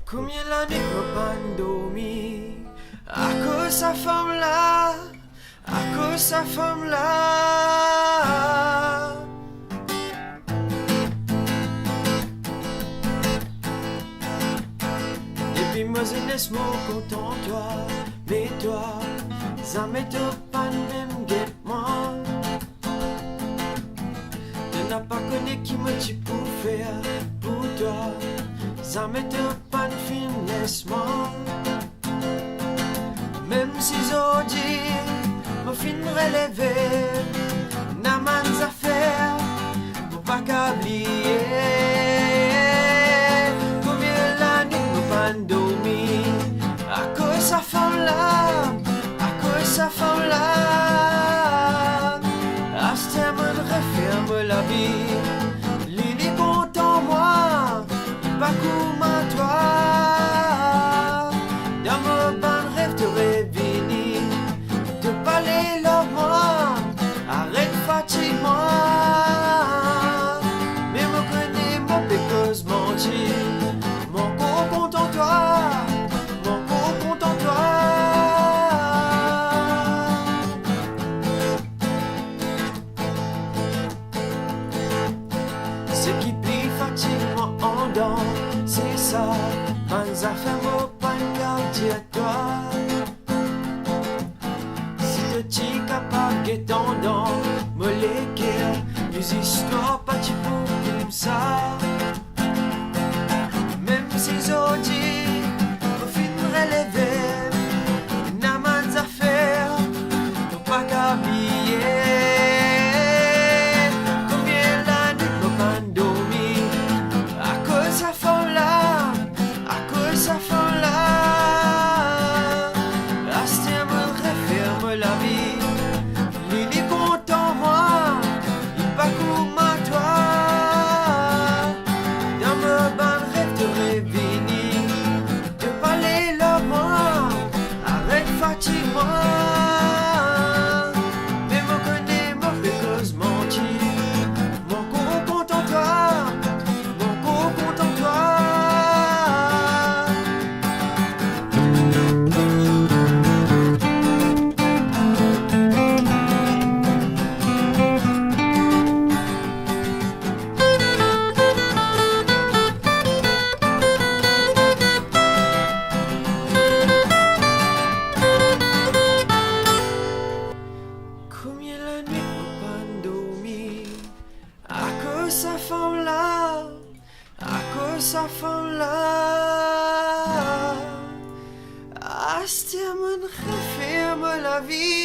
Combien l'année m'a pas dormi à cause sa femme là, à cause sa femme là. Depuis ma jeunesse, mon content toi, mais toi, ça m'est pas même guet-moi. Tu n'as pas connu qui me dit pour faire pour toi. Ça m'est pas de finesse, moi. Même si aujourd'hui, me fin relever, n'a pas affaires, pour pas qu'oublier. Combien la nuit me pas dormir, à cause sa femme là, à cause sa femme là. À ce terme, referme la vie, l'île est content, moi. Pas comme à toi, dans mon bon rêve de revenir, de parler là moi, arrête fatigue-moi, mais me connais mon pécose mentir, mon corps content toi, mon corps content toi. Ce qui plie fatigue-moi en dents. C'est ça, manza fermo pas garder à toi. Si te t'y capable de t'endormir, me l'équerre, les histoires pas tu peux comme ça. Même si aujourd'hui, au fin de relever, n'a manza faire, faut pas qu'oublier. Combien la nuit me pas dormir, à cause sa femme là. Sa femme là, à ce terme referme la vie, l'île est content moi, il pas comme à toi, dans me bon rêve de revenir, de parler là moi, arrête fatigue-moi, mais me connais mon pécose mentir, mon corps content toi, mon corps content toi. Combien la nuit m'a pas dormi, à cause sa femme là, à cause sa femme là. À ce terme referme la vie.